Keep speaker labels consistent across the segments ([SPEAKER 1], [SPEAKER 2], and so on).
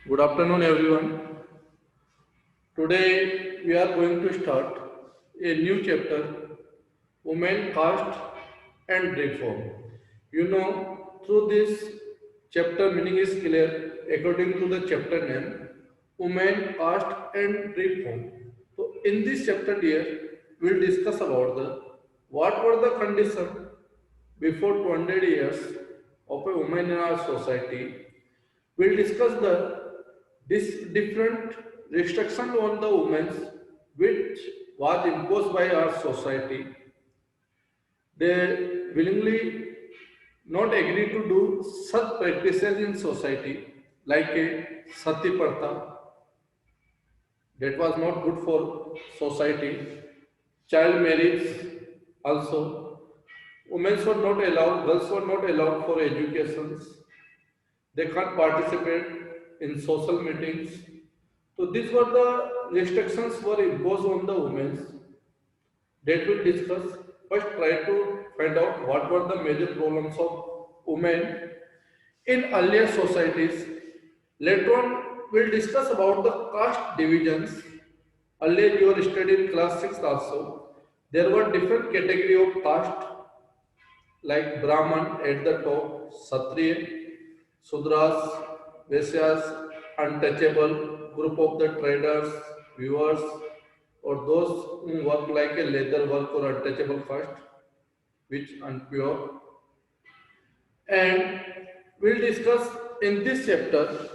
[SPEAKER 1] Good afternoon, everyone. Today we are going to start a new chapter, Women, Caste and Reform. Through this chapter, meaning is clear according to the chapter name, Women, Caste and Reform. So, in this chapter, dear, we'll discuss about the what were the conditions before 200 years of a woman in our society. We'll discuss the different restrictions on the women which was imposed by our society. They willingly not agree to do such practices in society like a sati pratha that was not good for society. Child marriage also. Women were not allowed, girls were not allowed for educations. They can't participate in social meetings. So these were the restrictions were imposed on the women that we'll discuss. First, try to find out what were the major problems of women in earlier societies. Later on, we'll discuss about the caste divisions. Earlier, you were studied in class 6 also. There were different category of caste like Brahman at the top, Kshatriya, Sudras, Vaisyas, untouchable, group of the traders, viewers, or those who work like a leather work or untouchable caste, which unpure. And we'll discuss in this chapter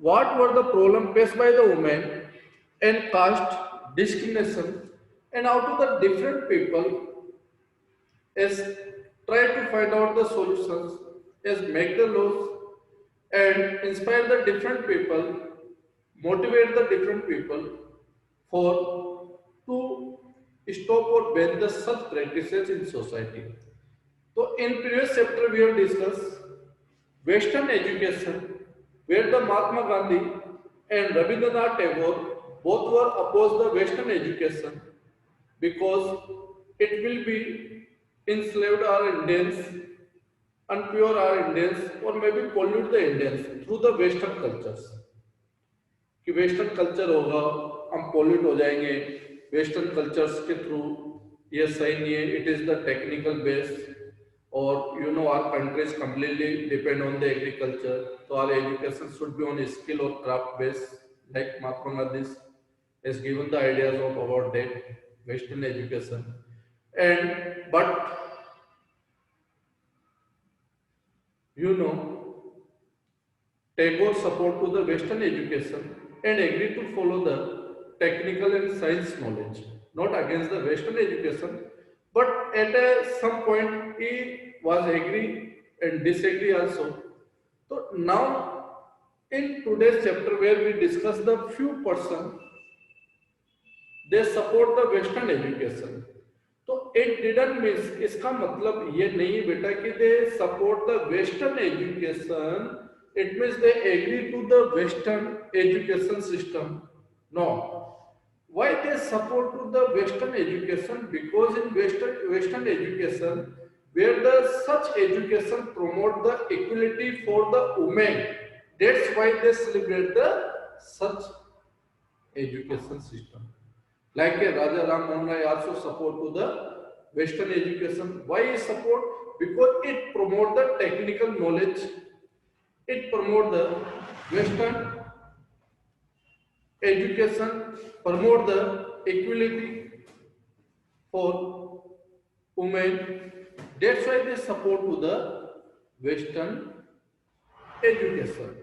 [SPEAKER 1] what were the problems faced by the women and caste discrimination and how to the different people is try to find out the solutions, is make the laws and inspire the different people, motivate the different people for to stop or ban the such practices in society. So in previous chapter we have discussed Western education, where the Mahatma Gandhi and Rabindranath Tagore both were opposed the Western education because it will be enslaved our Indians, unpure our Indians, or maybe pollute the Indians through the Western cultures. कि western culture होगा हम pollute हो जाएंगे western cultures के through ये सही नहीं है it is the technical base और you know our countries completely depend on the agriculture so our education should be on skill or craft base like Mahatma Gandhi has given the ideas of about that western education and but you know Tagore support to the Western education and agreed to follow the technical and science knowledge, not against the Western education, but at some point he was agree and disagree also. So now in today's chapter where we discuss the few person they support the Western education. तो it didn't mean इसका मतलब ये नहीं है बेटा कि they support the Western education. It means they agree to the Western education system. No. Why they support to the Western education? Because in Western education, where the such education promote the equality for the women, that's why they celebrate the such education system. Like Raja Ram Mohan Rai also support to the Western education. Why is support? Because it promote the technical knowledge. It promote the Western education, promote the equality for women. That's why they support to the Western education,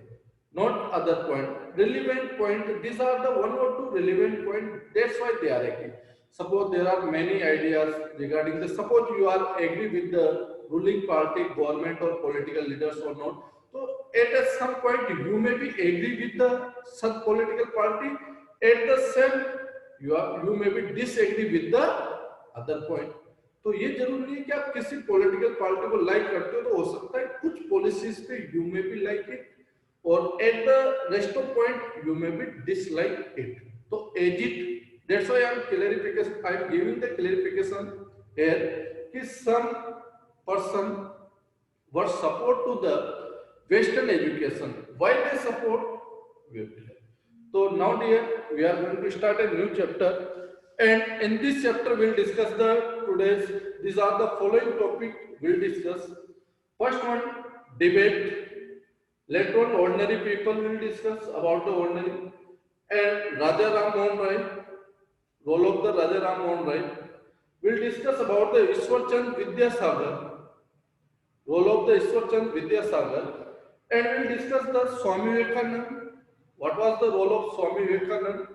[SPEAKER 1] not other point. Relevant point, these are the one or two relevant point, that's why they are agree. Suppose there are many ideas regarding the, suppose you are agree with the ruling party, government or political leaders or not. So at some point you may be agree with the such political party, at the same you may be disagree with the other point. तो ये जरूर नहीं है कि आप किसी political party को like करते हो तो हो सकता है कुछ पॉलिसीज पे you may be like it और at the rest of point you may be dislike it तो as it that's why I am giving the clarification here कि some person were support to the western education why they support we will have. So now dear, we are going to start a new chapter, and in this chapter we'll discuss the today's, these are the following topic we'll discuss. First one, debate. Later on, ordinary people will discuss about the ordinary, and Raja Ram Mohan Rai, role of the Raja Ram Mohan Rai. We'll discuss about the Ishwar Chand Vidyasagar, role of the Ishwar Chand Vidyasagar, and we'll discuss the Swami Vivekanand. What was the role of Swami Vivekanand?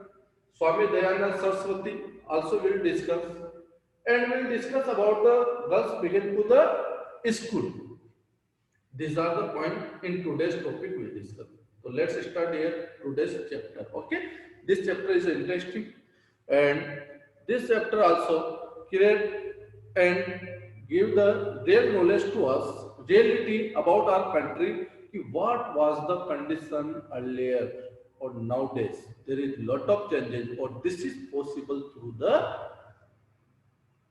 [SPEAKER 1] Swami Dayanand Saraswati also we'll discuss, and we'll discuss about the girls begin to the school. These are the points in today's topic we'll discuss. So let's start here today's chapter. Okay, this chapter is interesting, and this chapter also create and give the real knowledge to us, reality about our country. What was the condition earlier or nowadays? There is lot of changes, or this is possible through the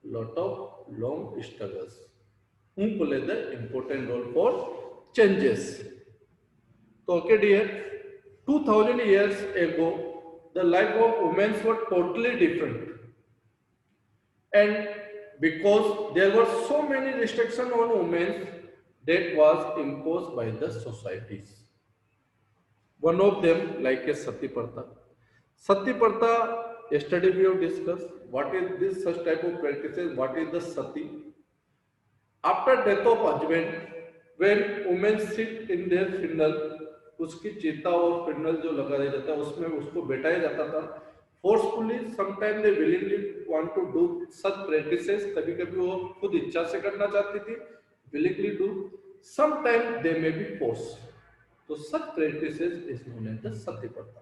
[SPEAKER 1] lot of long struggles. Who play the important role for changes? So, okay, dear, 2000 years ago, the life of women were totally different, and because there were so many restrictions on women that was imposed by the societies. One of them, like a Sati Pratha. Sati Pratha, yesterday we have discussed what is this such type of practices, what is the Sati. After death of husband, when women sit in their funeral, उसकी चिता और funeral जो लगा दिया जाता है उसमें उसको बैठाया जाता था forcefully. Sometimes they willingly want to do such practices. कभी कभी वो खुद इच्छा से करना चाहती थी, willingly do. Sometimes they may be forced. So such practices is known as the Sati Pratha.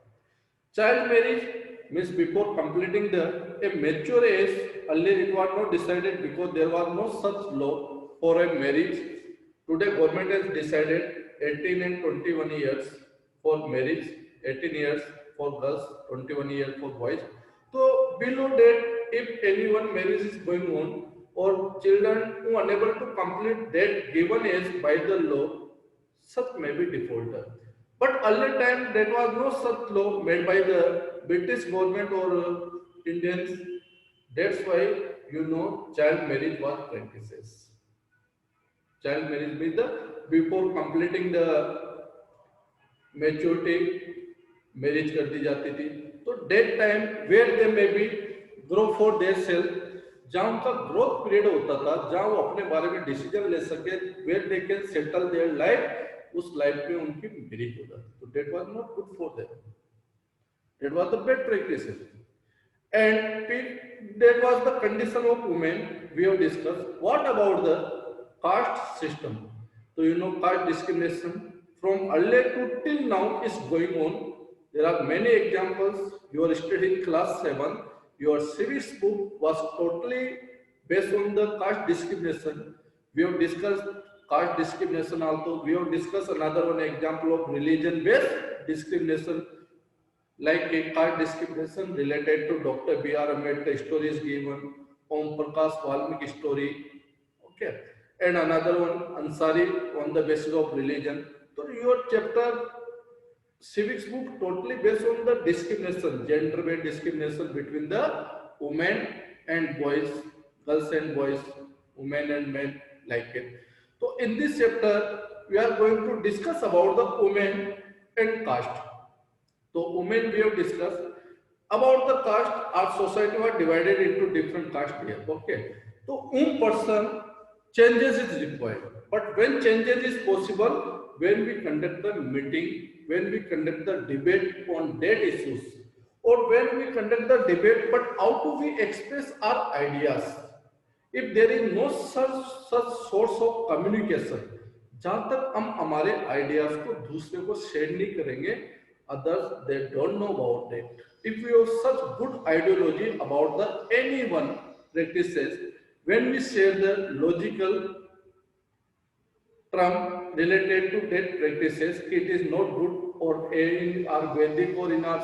[SPEAKER 1] Child marriage means before completing the a mature age. Earlier it was not decided because there was no such law for a marriage. Today government has decided 18 and 21 years for marriage, 18 years for girls, 21 years for boys. So below that, if anyone marriage is going on, or children who are unable to complete that given age by the law, such may be defaulter. But earlier time there was no such law made by the British government or Indians. That's why child marriage was practices. Child marriage means the before completing the maturity marriage कर दी जाती थी. तो that time where they may be grow for their self, जहाँ उनका growth period होता था, जहाँ वो अपने बारे में डिसीजन ले सके, where they can settle their life, उस लाइफ में उनकी मैरिज होता था. तो that was not good for them. That was the bad practices. And that was the condition of women we have discussed. What about the caste system? So caste discrimination from earlier to till now is going on. There are many examples. You are studying class 7. Your civics book was totally based on the caste discrimination. We have discussed caste discrimination also. We have discussed another one example of religion-based discrimination, like a caste discrimination related to Dr. B.R. Ambedkar story is given, Om Prakash Valmiki story, okay, and another one Ansari on the basis of religion. So your chapter civics book totally based on the discrimination, gender-based discrimination between the women and boys, girls and boys, women and men, like it. So in this chapter, we are going to discuss about the women and caste. So women we have discussed about the caste. Our society was divided into different caste here. Okay. So person changes is required. But when changes is possible, when we conduct the meeting, when we conduct the debate on that issues, or when we conduct the debate, but how do we express our ideas? If there is no such source of communication, जहाँ तक हम हमारे ideas को दूसरे को share नहीं करेंगे, others they don't know about it. If we have such good ideology about the anyone practices, when we share the logical term related to that practices, it is not good, or in our Vedic or in our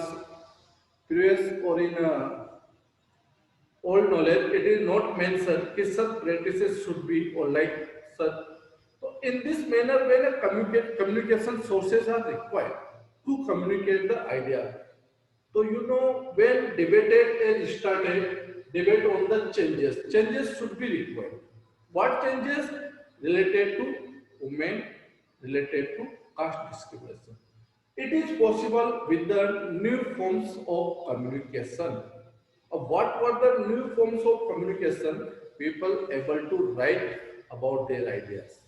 [SPEAKER 1] previous or in old knowledge, it is not mentioned that such practices should be or like such. So in this manner, when a communication sources are required, to communicate the idea. So you know when debated is started, debate on the changes. Changes should be required. What changes? Related to women, related to caste discrimination. It is possible with the new forms of communication. What were the new forms of communication? People able to write about their ideas.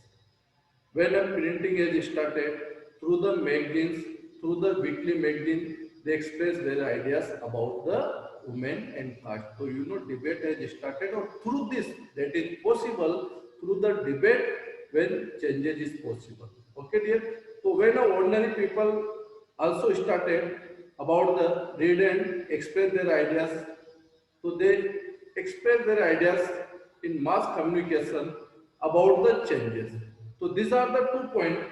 [SPEAKER 1] When a printing is started, through the magazines, through the weekly magazine, they express their ideas about the women and caste. So you know debate has started or through this that is possible through the debate when changes is possible. Okay dear. So when ordinary people also started about the read and express their ideas, so they express their ideas in mass communication about the changes. So these are the 2 points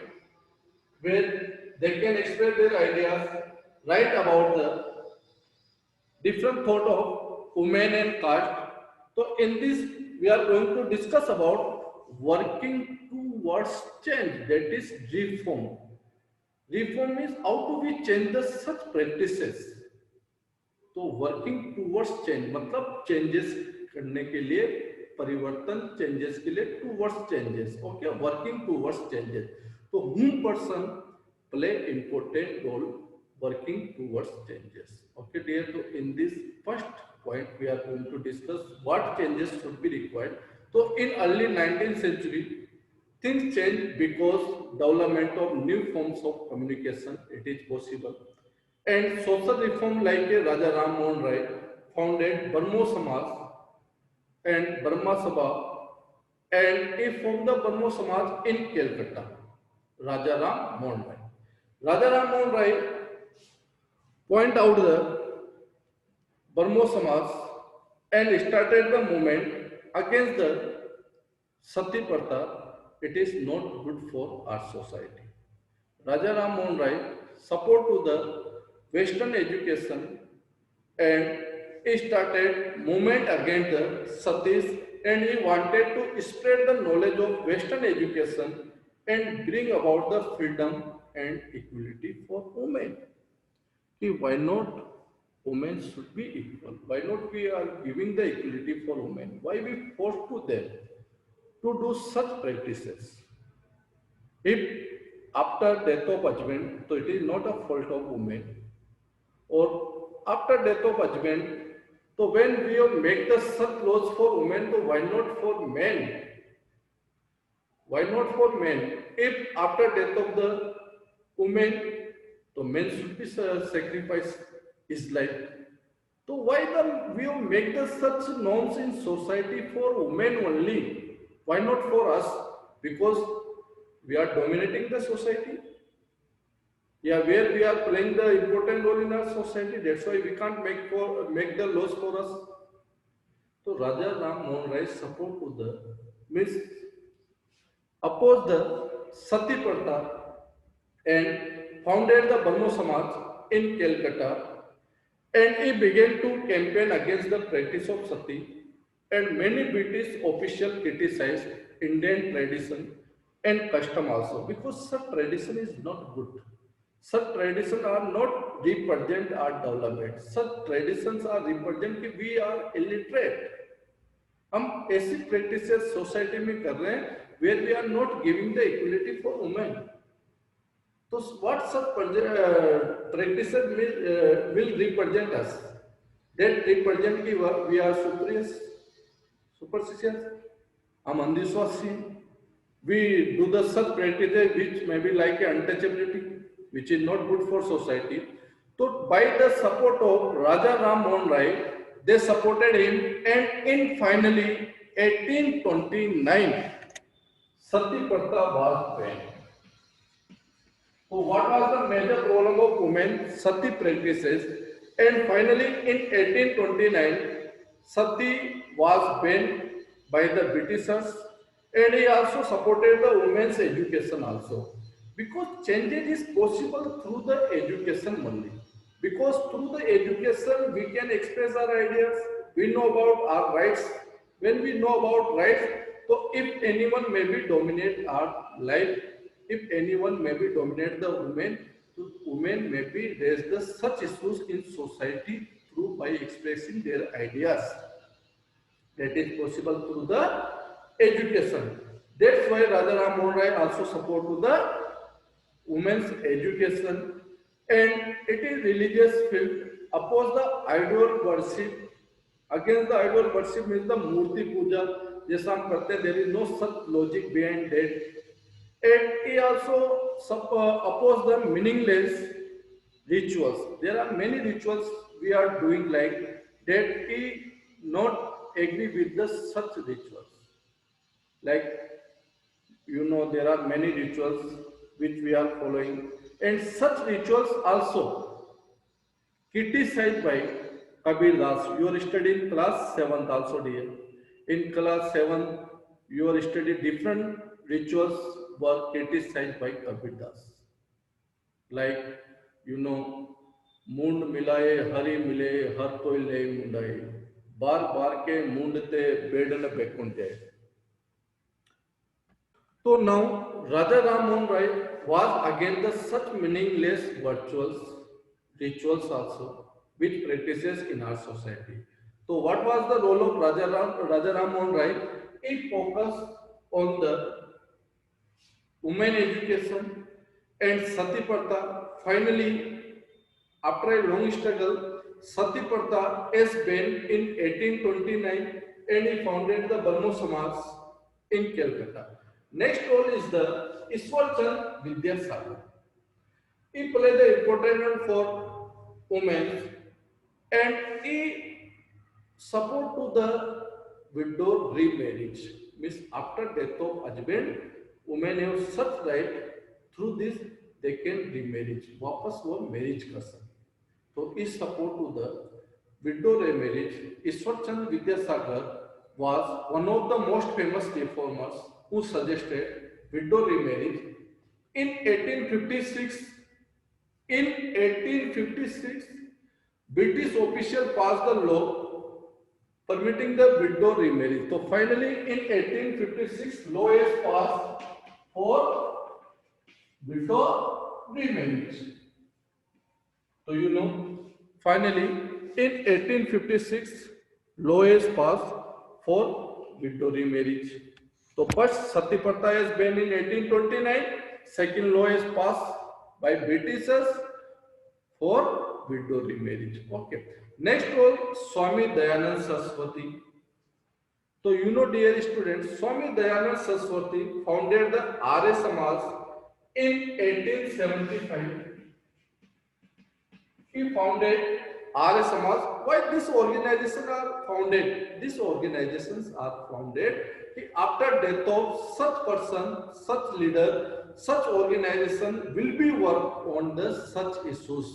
[SPEAKER 1] where they can express their ideas, write about the different thought of women and caste. So in this, we are going to discuss about working towards change, that is reform. Reform is how do we change the such practices. तो working towards change मतलब changes करने के लिए परिवर्तन changes के लिए towards changes okay working towards changes तो whom person play important role working towards changes okay dear so in this first point we are going to discuss what changes should be required so in early 19th century things changed because development of new forms of communication it is possible and social reform like Raja Ram Mohan Rai founded Brahmo Samaj and Brahma Sabha and he formed the Brahmo Samaj in Calcutta. Raja Ram Mohan Rai. Raja Ram Mohan Rai point out the Brahmo Samaj and started the movement against the Sati Pratha. It is not good for our society. Raja Ram Mohan Rai support to the Western education and he started movement against the Satis and he wanted to spread the knowledge of Western education and bring about the freedom and equality for women. Why not women should be equal? Why not we are giving the equality for women? Why we force to them to do such practices? If after death of husband, so it is not a fault of women, or after death of husband, so when we make the such laws for women, so why not for men? Why not for men? If after death of the woman, so men should be sacrifice his life. So why the we make the such norms in society for women only? Why not for us? Because we are dominating the society. Yeah, where we are playing the important role in our society. That's why we can't make the laws for us. So Raja Ram Mohan Rai support to the means opposed the Sati Pratha and founded the Brahmo Samaj in Calcutta and he began to campaign against the practice of sati and many British officials criticized Indian tradition and custom also because such tradition is not good. Such traditions are not represent our development. Such traditions are represent कि we are illiterate. हम ऐसी practices society में कर रहे हैं where we are not giving the equality for women. So what such practices will represent us? That represent कि we are superior, superstitious, हम अंधविश्वासी. We do the such practices which may be like untouchability, which is not good for society. So by the support of Raja Ram Mohan Rai, they supported him and in finally 1829, Sati Pratha was banned. So what was the major problem of women sati practices? And finally in 1829, sati was banned by the Britishers and he also supported the women's education also. Because changes is possible through the education only. Because through the education we can express our ideas, we know about our rights. When we know about rights, so if anyone may be dominate our life, if anyone may be dominate the women, So women may be raise the such issues in society through by expressing their ideas. That is possible through the education. That's why Rajaram Mohan Rai also support to the women's education, and it is religious field oppose the idol worship. Against the idol worship means the मूर्ति पूजा जैसा हम करते हैं, there is no such logic behind that. And he also oppose the meaningless rituals. There are many rituals we are doing like that. He not agree with the such rituals. Like there are many rituals which we are following, and such rituals also criticized by Kabir Das. You are studying class 7th also, dear. In class 7, you are studying different rituals were criticized by Kabir Das. Like, मुंड मिलाए हरी मिले हर कोई ले मुंडाई बार बार के मुंडते Baden बेकुंटे. So now Raja Ram Mohan Rai was against the such meaningless rituals also, which practices in our society. So what was the role of Raja Ram Mohan Rai? He focused on the women education and Sati Pratha. Finally, after a long struggle, Sati Pratha is banned in 1829, and he founded the Brahmo Samaj in Calcutta. Next role is the Ishwar Chand Vidyasagar. He played the important role for women, and he support to the widow remarriage. Means after death of husband, women have such right, through this they can remarriage. वापस वो marriage कर सकते. So his support to the widow remarriage. Ishwar Chand Vidyasagar was one of the most famous reformers who suggested widow remarriage. In 1856, British official passed the law permitting the widow remarriage. So finally, in 1856, law is passed for widow remarriage. So finally, in 1856, law is passed for widow remarriage. So first Sati Pratha is banned in 1829. Second law is passed by Britishers for widow remarriage. Okay. Next role, Swami Dayanand Saraswati. So dear students, Swami Dayanand Saraswati founded the Arya Samaj in 1875. He founded Arya Samaj. Why these organizations are founded? These organizations are founded after death of such person, such leader, such organization will be work on the such issues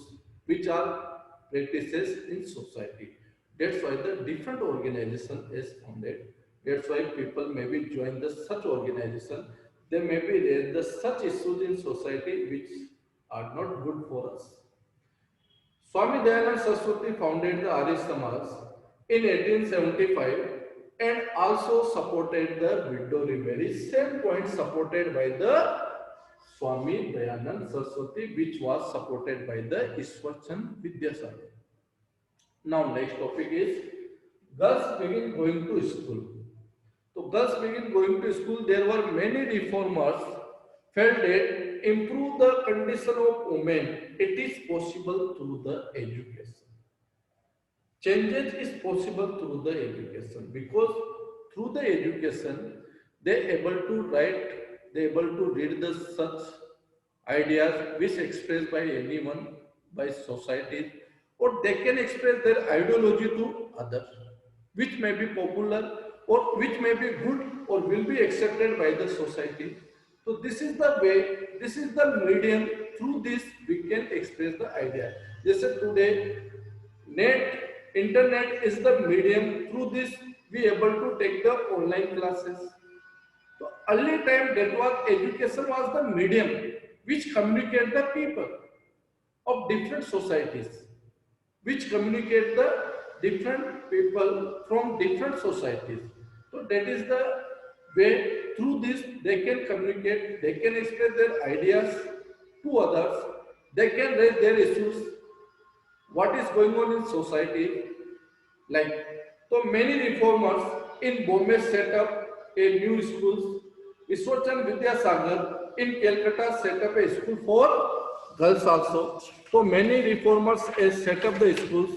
[SPEAKER 1] which are practices in society. That's why the different organization is founded. That's why people maybe join the such organization. They may be raise the such issues in society which are not good for us. Swami Dayanand Saraswati founded the Arya Samaj in 1875 and also supported the widow remarriage. Same point supported by the Swami Dayanand Saraswati, which was supported by the Ishwar Chand Vidyasagar. Now next topic is girls begin going to school. So girls begin going to school. There were many reformers felt that improve the condition of women. It is possible through the education. Changes is possible through the education, because through the education they able to write, they able to read the such ideas which expressed by anyone, by society, or they can express their ideology to others, which may be popular or which may be good or will be accepted by the society. So this is the way, this is the medium, through this we can express the idea. Just today, net, internet is the medium, through this we able to take the online classes. So early time that was education was the medium which communicate the people of different societies, which communicate the different people from different societies. So that is the way, through this they can communicate, they can express their ideas to others. They can raise their issues, what is going on in society. Like, so many reformers in Bombay set up a new schools. Ishwarchan Vidyasagar in Calcutta set up a school for girls also. So many reformers has set up the schools,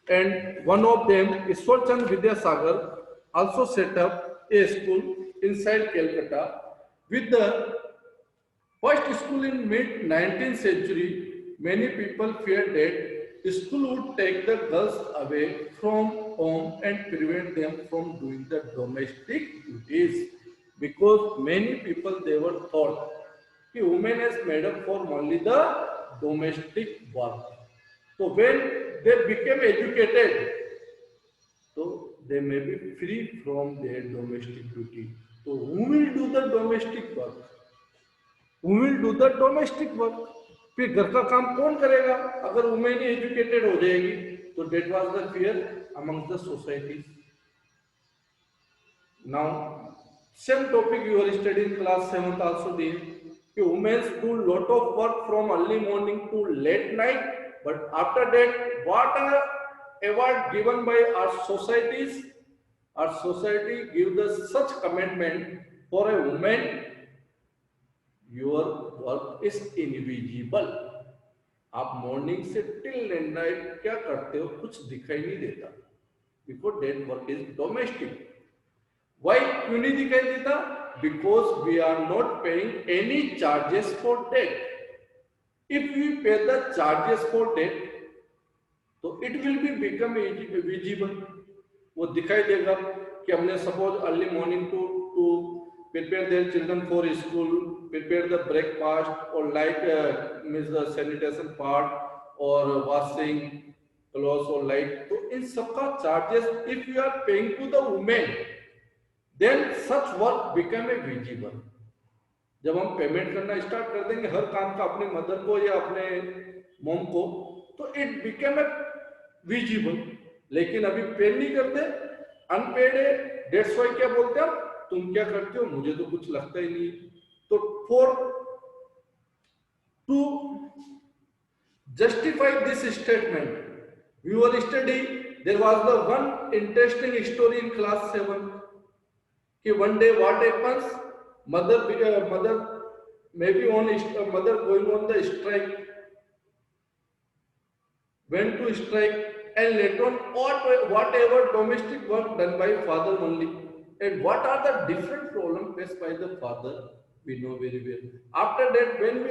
[SPEAKER 1] and one of them, Ishwarchan Vidyasagar, also set up a school inside Calcutta with the first school in mid 19th century. Many people feared that school would take the girls away from home and prevent them from doing the domestic duties, because many people they were thought that women is made up for only the domestic work. So when they became educated, so they may be free from their domestic duty. So who will do the domestic work? Who will do the domestic work? फिर घर का काम कौन करेगा अगर women ही educated हो जाएगी? तो that was the fear among the societies. Now, same topic you are studying class 7th also there. Women do lot of work from early morning to late night, but after that, what are award given by our societies? Our society gives us such commitment for a woman. Your work is invisible. आप morning से till night क्या करते हो कुछ दिखाई नहीं देता, because that work is domestic. Why क्यों नहीं दिखाई देता? Because we are not paying any charges for that. If we pay the charges for that, तो it will be become visible. वो दिखाई देगा कि हमने suppose early morning to prepare their children for school, prepare the breakfast, or like means the sanitation part or washing clothes or like. तो इन सबका charges if you are paying to the women, then such work become a visible. जब हम payment करना start कर देंगे हर काम का अपने मदर को या अपने मॉम को, तो इट बिकम ए विजिबल. लेकिन अभी पे नहीं करते, अनपेड है, डेट्स वाई क्या बोलते हैं, तुम क्या करते हो मुझे तो कुछ लगता ही नहीं. तो for to justify this statement we were study, there was the one interesting story in class 7 कि one day what happens, mother maybe on mother going on the strike, went to strike, and later on whatever domestic work done by father only. And what are the different problems faced by the father, we know very well. After that, when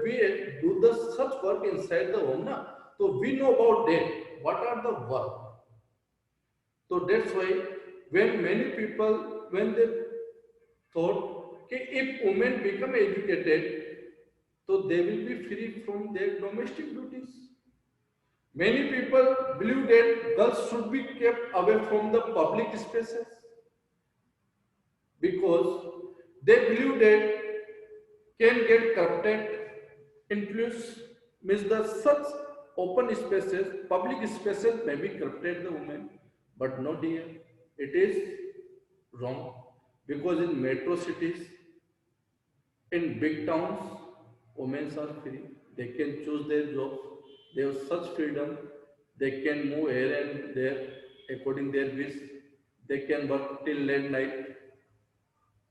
[SPEAKER 1] we do the such work inside the home na, so we know about that what are the work. So that's why when many people, when they thought that if women become educated, so they will be free from their domestic duties. Many people believe that girls should be kept away from the public spaces because they believe that can get corrupted influence, means the such open spaces, public spaces may be corrupted the women, but not here. It is wrong, because in metro cities, in big towns, women are free. They can choose their jobs. They have such freedom. They can move here and there according their wish. They can work till late night.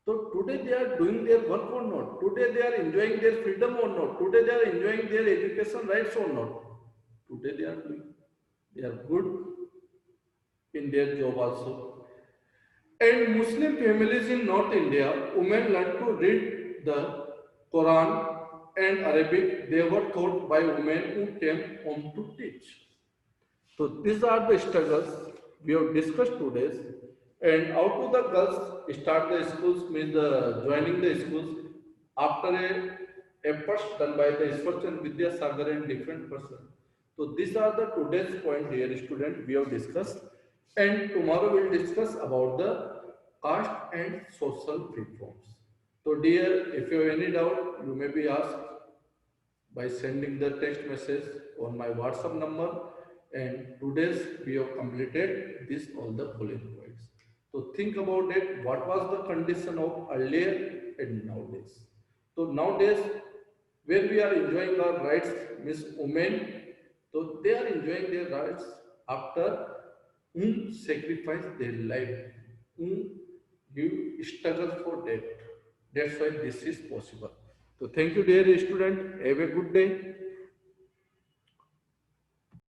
[SPEAKER 1] So today they are doing their work or not? Today they are enjoying their freedom or not? Today they are enjoying their education rights or not? Today they are doing. They are good in their job also. And Muslim families in North India, women learn to read the Quran and Arabic. They were taught by women who came home to teach. So these are the struggles we have discussed today. And how to the girls start the schools, means the joining the schools after a efforts done by the Ishwarchan Vidyasagar and different person. So these are the today's point, dear student, we have discussed. And tomorrow we'll discuss about the caste and social reforms. So dear, if you have any doubt, you may be asked by sending the text message on my WhatsApp number. And today's we have completed this all the following points. So think about it, what was the condition of earlier and nowadays. So nowadays where we are enjoying our rights, means women, so they are enjoying their rights after sacrifice their life, whom you struggle for that. That's why this is possible. So thank you, dear student. Have a good day.